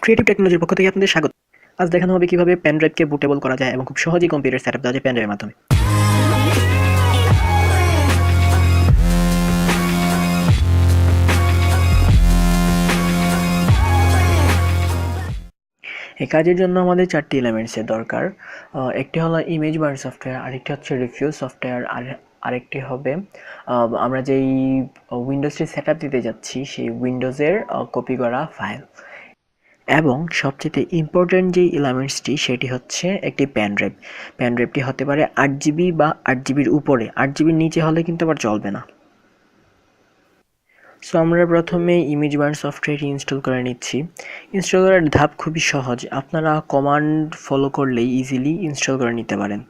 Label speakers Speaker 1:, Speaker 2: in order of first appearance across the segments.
Speaker 1: Creative টেকনোলজির পক্ষ থেকে আপনাদের স্বাগত। আজ দেখানো হবে কিভাবে পেন ড্রাইভকে বুটেবল করা যায় এবং খুব সহজেই কম্পিউটার সেটআপ দেওয়া যায় পেন ড্রাইভের মাধ্যমে। এই কাজের জন্য আমাদের 4টি এলিমেন্টসের দরকার। একটি হলো ইমেজ বার সফটওয়্যার, আরেকটি হচ্ছে রিভিউ সফটওয়্যার, আরেকটি হবে আমরা যেই উইন্ডোজটি সেটআপ দিতে যাচ্ছি সেই উইন্ডোজের কপি করা ফাইল, এবং সবচেয়ে ইম্পর্ট্যান্ট যে এলিমেন্টসটি সেটি হচ্ছে একটি পেন ড্রাইভ। পেন ড্রাইভটি হতে পারে 8 জিবি বা 8 জিবির উপরে, 8 জিবির নিচে হলে কিন্তু আবার চলবে না। সো আমরা প্রথমে ইমেজ বার্ন সফটওয়্যারটি ইনস্টল করে নিচ্ছি। ইনস্টল করার ধাপ খুবই সহজ, আপনারা কমান্ড ফলো করলেই ইজিলি ইনস্টল করে নিতে পারেন।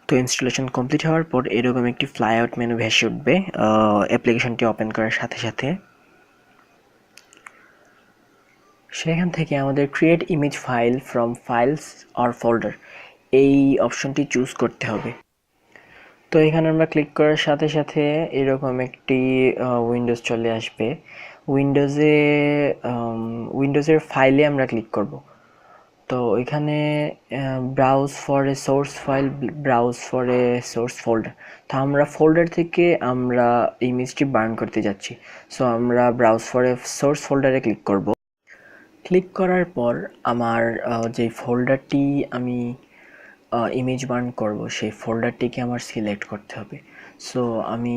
Speaker 1: তো ইনস্টলেশন কমপ্লিট হওয়ার পর এরকম একটি ফ্লাই আউট মেনু ভেসে উঠবে অ্যাপ্লিকেশনটি ওপেন করার সাথে সাথে। সেখান থেকে আমাদের create image file from files or folder এই অপশনটি চুজ করতে হবে। তো এখানে আমরা ক্লিক করার সাথে সাথে এরকম একটি উইন্ডোজ চলে আসবে। উইন্ডোজের ফাইলে আমরা ক্লিক করব। তো এখানে browse for a source file, browse for a source folder. তো আমরা ফোল্ডার থেকে আমরা ইমেজটি বার্ন করতে যাচ্ছি। সো আমরা ব্রাউজ ফর এ সোর্স ফোল্ডারে ক্লিক করব। ক্লিক করার পর আমার যে ফোল্ডারটি আমি ইমেজ বার্ন করব সেই ফোল্ডারটিকে আমার সিলেক্ট করতে হবে। সো আমি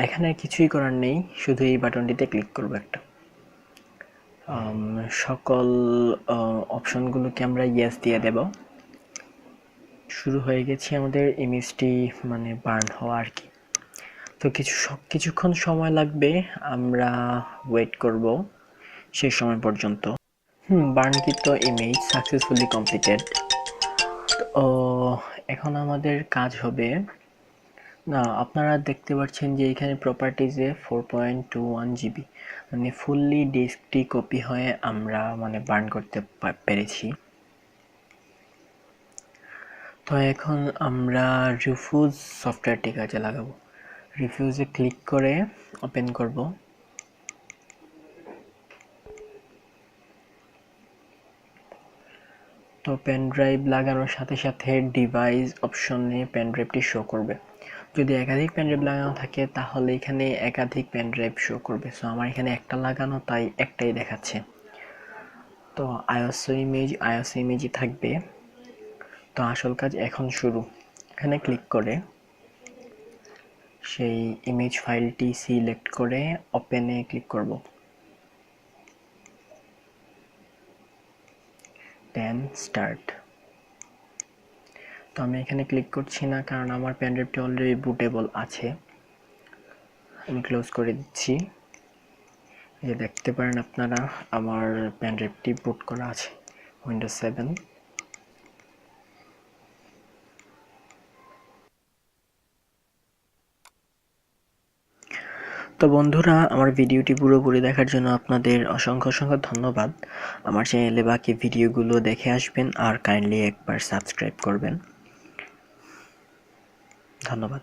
Speaker 1: এখানে কিছুই করার নেই, শুধু এই বাটনটিতে ক্লিক করব একটা। সকল অপশনগুলোকে আমরা ইয়েস দিয়ে দেব। শুরু হয়ে গেছে আমাদের ইমেজটি বার্ন হওয়া আর কি। তো কিছুক্ষণ সময় লাগবে, আমরা ওয়েট করব সেই সময় পর্যন্ত। বার্নকৃত ইমেজ সাকসেসফুলি কমপ্লিটেড। তো এখন আমাদের কাজ হবে, না আপনারা দেখতে পাচ্ছেন যে এখানে প্রপার্টিজে 4.21 জিবি ফুললি ডিস্কটি কপি হয়ে আমরা বার্ন করতে পেরেছি। তো এখন আমরা রিফিউজ সফটওয়্যারটি কাজে লাগাবো। রিফিউজে ক্লিক করে ওপেন করব। তো পেন ড্রাইভ লাগানোর সাথে সাথে ডিভাইস অপশনে পেন ড্রাইভটি শো করবে। যদি একাধিক পেন ড্রাইভ লাগানো থাকে তাহলে এখানে একাধিক পেন ড্রাইভ শো করবে। সো আমার এখানে একটা লাগানো, তাই একটাই দেখাচ্ছে। তো আইওএসও ইমেজই থাকবে। তো আসল কাজ এখন শুরু। এখানে ক্লিক করে সেই ইমেজ ফাইলটি সিলেক্ট করে ওপেনে ক্লিক করব। Then start. তো আমি এখানে ক্লিক করছি না, কারণ আমার পেন ড্রাইভটি অলরেডি বুটেবল আছে। আমি ক্লোজ করে দিচ্ছি। এই যে দেখতে পারেন আপনারা আমার পেন ড্রাইভটি বুট করা আছে উইন্ডোজ 7। তো বন্ধুরা, আমার ভিডিওটি পুরোপুরি দেখার জন্য আপনাদের অসংখ্য ধন্যবাদ। আমার চ্যানেলে বাকি ভিডিওগুলো দেখে আসবেন আর কাইন্ডলি একবার সাবস্ক্রাইব করবেন। ধন্যবাদ।